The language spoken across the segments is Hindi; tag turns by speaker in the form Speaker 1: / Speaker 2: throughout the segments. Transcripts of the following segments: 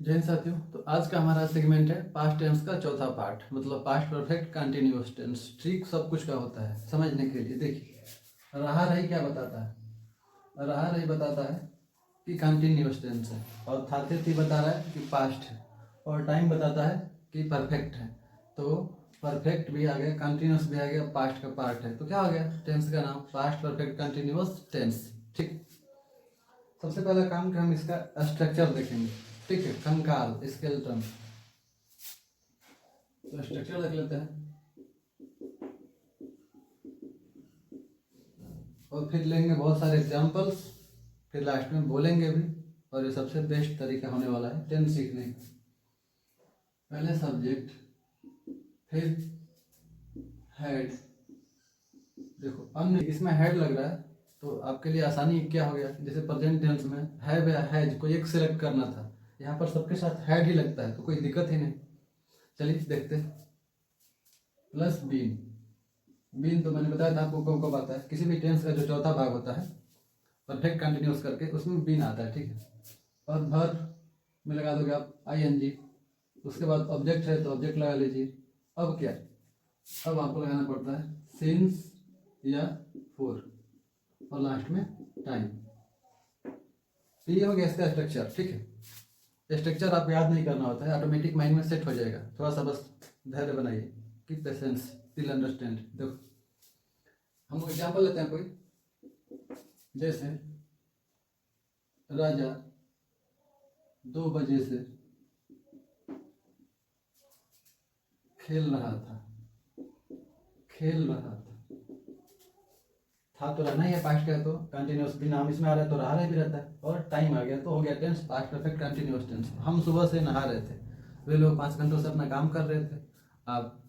Speaker 1: जय हिंद साथियों। तो आज का हमारा सेगमेंट है पास्ट टेंस का चौथा पार्ट, मतलब past perfect continuous tense. Trick सब कुछ का होता है समझने के लिए। देखिए, रहा रही क्या बताता है? रहा रही बताता है कि कंटिन्यूअस टेंस है, और था थे थी बता रहा है कि पास्ट है, और टाइम बताता है कि परफेक्ट है। तो परफेक्ट भी आ गया, कंटिन्यूअस भी आ गया, पास्ट का पार्ट है, तो क्या हो गया? टेंस का नाम पास्ट परफेक्ट कंटिन्यूअस टेंस। ठीक, सबसे पहला काम कि हम इसका स्ट्रक्चर देखेंगे। ठीक है, कंकाल, स्केलेटन। तो स्ट्रक्चर देख लेते हैं और फिर लेंगे बहुत सारे एग्जांपल्स, फिर लास्ट में बोलेंगे भी। और ये सबसे बेस्ट तरीका होने वाला है टेंस सीखने का। पहले सब्जेक्ट, फिर हेड। देखो अन्य इसमें हेड लग रहा है, तो आपके लिए आसानी क्या हो गया? जैसे प्रेजेंट टेंस में हैव या हैज कोई एक सिलेक्ट करना था, यहाँ पर सबके साथ हेड ही लगता है, तो कोई दिक्कत ही नहीं। चलिए देखते हैं। Plus been. बीन तो मैंने बताया था आपको कब कब आता है, किसी भी टेंस का जो चौथा भाग होता है परफेक्ट कंटिन्यूअस करके, उसमें बीन आता है। ठीक है, और वर्ब में लगा दोगे आप आईएनजी। उसके बाद ऑब्जेक्ट है तो ऑब्जेक्ट लगा लीजिए। अब क्या? अब आपको लगाना पड़ता है सिंस या फोर, और लास्ट में टाइम। तो ये हो गया इसका स्ट्रक्चर। ठीक है, स्ट्रक्चर आपको याद नहीं करना होता है, ऑटोमेटिक माइंड में सेट हो जाएगा। थोड़ा सा बस धैर्य बनाइए, कीप पेशेंस, विल अंडरस्टैंड। देखो हम एग्जाम्पल लेते हैं कोई, जैसे राजा 2 बजे से खेल रहा था। खेल रहा था तो रहना ही है, पास्ट का है तो कंटिन्यूअस भी नाम इसमें आ रहा है तो रहा रहे भी रहता है, और टाइम आ गया तो हो गया tense past perfect continuous tense. हम सुबह से नहा रहे थे, वे लोग 5 घंटों से अपना काम कर रहे थे, आप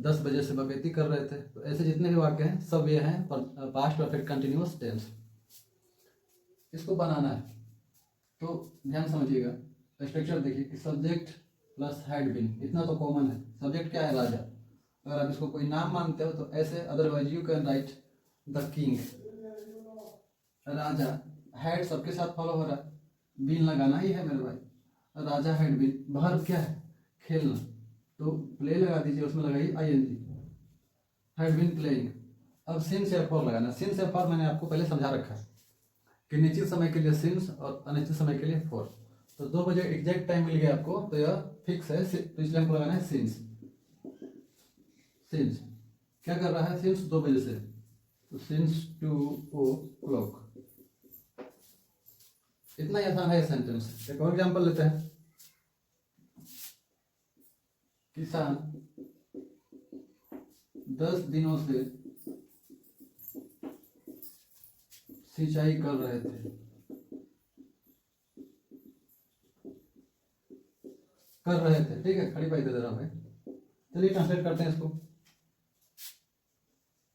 Speaker 1: 10 बजे से बकैती कर रहे थे। तो ऐसे जितने भी वाक्य हैं सब ये हैं पास्ट परफेक्ट कंटिन्यूअस टेंस। इसको बनाना है तो ध्यान समझिएगा। स्ट्रक्चर देखिए कि सब्जेक्ट प्लस हैड बीन, इतना तो कॉमन है। सब्जेक्ट क्या है? राजा। अगर आप इसको कोई नाम मानते हो तो ऐसे, otherwise you can write the king. Raja, had सबके साथ फॉलो हो रहा है, बीन लगाना ही है मेरे भाई। राजा हैड बीन, वर्ब क्या है? खेलना, तो प्ले लगा दीजिए, उसमें लगाइए आईएनजी, हैड बीन प्लेइंग। अब सिंस या फॉर लगाना। सिंस या फॉर मैंने आपको पहले समझा रखा है कि निश्चित समय के लिए सिंस और अनिश्चित समय के लिए फॉर। तो 2 बजे एग्जैक्ट टाइम मिल गया आपको, तो यह फिक्स है, तो इसलिए हमको लगाना है सिंस। सिंस क्या कर रहा है? सिंस 2 बजे से, तो सिंस 2 o'clock। इतना ही आसान है सेंटेंस। एक और एग्जांपल लेते हैं। किसान 10 दिनों से सिंचाई कर रहे थे। कर रहे थे, ठीक है, खड़ी पाई दे रहा भाई। चलिए ट्रांसलेट करते हैं इसको।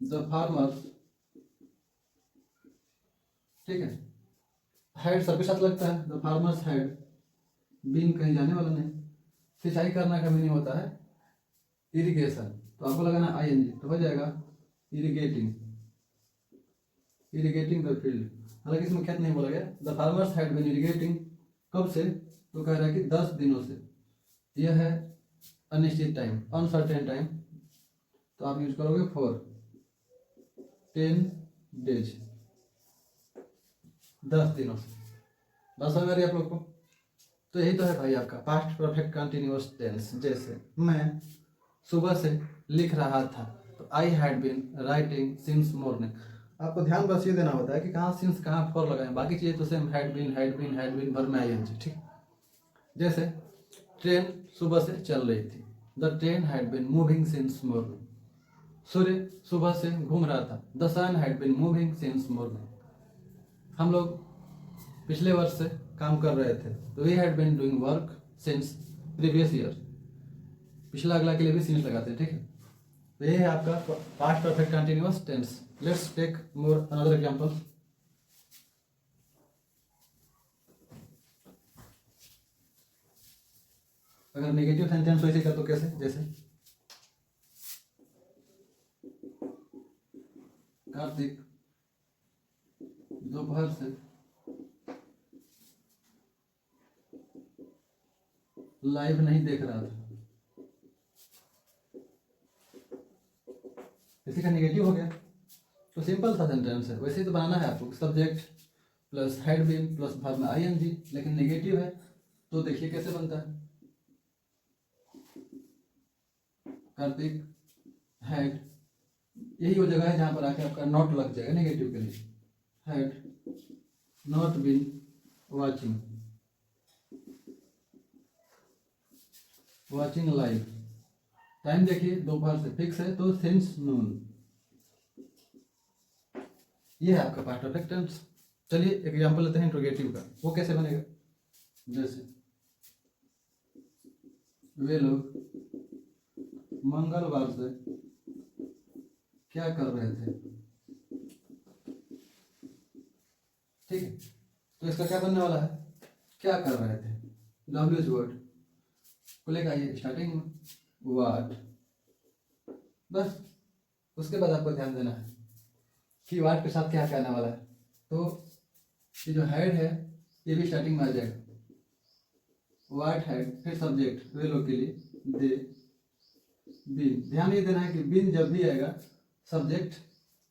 Speaker 1: द फार्मर्स, ठीक है, हैड सबके साथ लगता है, द फार्मर्स हैड बीन कहीं जाने वाला नहीं। सिंचाई करना का मीनिंग होता है इरिगेशन, तो आपको लगाना आईएनजी, तो हो जाएगा इरिगेटिंग। Irrigating the field. हालांकि इसमें खेत नहीं बोला गया। The farmers had been irrigating, कब से? तो कह रहा है कि 10 दिनों से। यह है अनिश्चित टाइम, अनसर्टेन टाइम, तो आप यूज करोगे फॉर 10 डेज, 10 दिनों से। बात समझ आ रही है आप लोग को? तो यही तो है भाई आपका पास्ट परफेक्ट कंटिन्यूअस टेंस। जैसे मैं सुबह से लिख रहा था, तो I had been writing since morning. आपको ध्यान बस ये देना होता है कि कहाँ सिंस कहाँ फॉर लगाएं, बाकी चीज़ें तो same, had been had been had been, भर में आईएनजी। ठीक, जैसे ट्रेन सुबह से चल रही थी, the train had been moving since morning. सूर्य सुबह से घूम रहा था, the sun had been moving since morning. हम लोग पिछले वर्ष से काम कर रहे थे, तो we had been doing work since previous year. पिछला अगला के लिए भी सिंस लगाते हैं। ठीक है, तो ये है आपका past perfect continuous tense. Let's take more another example. अगर नेगेटिव सेंटेंस वैसे कर तो कैसे? जैसे कार्तिक दोपहर से लाइव नहीं देख रहा था, इसी का नेगेटिव हो गया। तो सिंपल सा सेंटेंस है, वैसे ही तो बनाना है आपको, subject plus had been plus verb में आईएनजी, लेकिन नेगेटिव है तो देखिए कैसे बनता है। कार्तिक हैड, यही वो जगह है जहां पर आके आपका नॉट लग जाएगा नेगेटिव के लिए। Had not been watching live, time देखिए दोपहर से फिक्स है तो सिंस नून, ये है आपका पास्ट परफेक्ट टेंस। चलिए एग्जांपल लेते हैं इंट्रोगेटिव का, वो कैसे बनेगा। जैसे वे लोग मंगलवार से क्या कर रहे थे, ठीक है। तो इसका क्या बनने वाला है, क्या कर रहे थे, डब्ल्यूज वर्ड को लेकर आइए स्टार्टिंग में वाट, बस उसके बाद आपको ध्यान देना है कि वाट के साथ क्या कहने वाला है। तो ये जो हेड है ये भी स्टार्टिंग में आ जाएगा, वाट हेड, फिर सब्जेक्ट वे लोग के लिए दे बीन। ध्यान ये देना है कि बीन जब भी आएगा सब्जेक्ट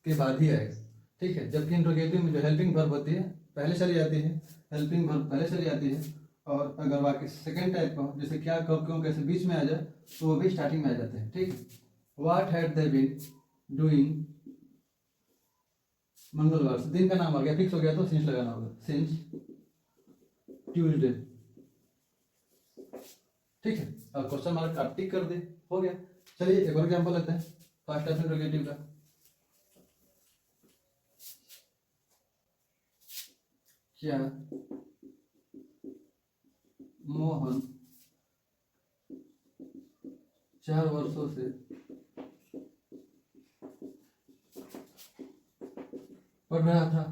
Speaker 1: के बाद ही आएगा, ठीक है। जबकि इंट्रोगेटिव में जो हेल्पिंग वर्ब होती है पहले चली जाती है, हेल्पिंग वर्ब पहले चली जाती है, और अगर बाकी सेकेंड टाइप का जैसे क्या कब क्यों कैसे बीच में आ जाए तो वो भी स्टार्टिंग में आ जाते हैं, ठीक है। What had they been doing, मंगलवार से, दिन का नाम आ गया फिक्स हो गया तो सिंस लगाना होगा, सिंस ट्यूसडे, ठीक है। अब क्वेश्चन मार्क आप टिक कर दे, हो गया। चलिए एक और एग्जांपल लेते हैं फर्स्ट टाइप इंट्रोगेटिव का। क्या मोहन 4 वर्षों से पढ़ रहा था,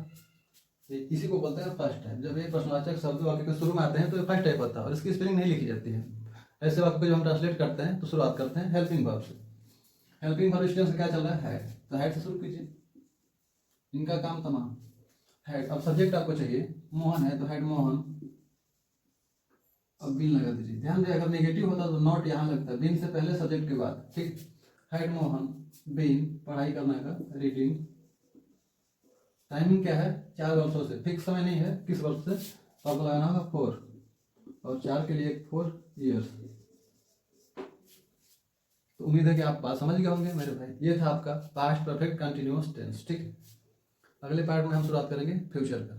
Speaker 1: इसी को बोलते हैं फर्स्ट टाइप। जब ये प्रश्नवाचक शब्द वाक्य के शुरू में आते हैं तो ये फर्स्ट टाइप होता है और इसकी स्पेलिंग नहीं लिखी जाती है। ऐसे वाक्य को जब हम ट्रांसलेट करते हैं तो शुरुआत करते हैं हेल्पिंग वर्ब से। हेल्पिंग वर्ब स्टेंस से क्या चल रहा है, हैड, तो हैड से शुरू कीजिए, इनका काम तमाम हैड। अब सब्जेक्ट आपको चाहिए, मोहन है तो हैड मोहन, अब बीन लगा दीजिए। ध्यान दें अगर नेगेटिव होता तो नॉट यहाँ लगता है, बीन से पहले सब्जेक्ट के बाद, ठीक। हैड मोहन बीन, पढ़ाई करने का, रीडिंग। टाइमिंग क्या है, 4 वर्षों से, फिक्स समय नहीं है किस वर्ष से, तो आपको लगाना होगा 4, और 4 के लिए 4 ईयर्स। तो उम्मीद है कि आप बात समझ गए होंगे मेरे भाई। ये था आपका पास्ट परफेक्ट कंटिन्यूअस टेंस, ठीक है। अगले पार्ट में हम शुरुआत करेंगे फ्यूचर का।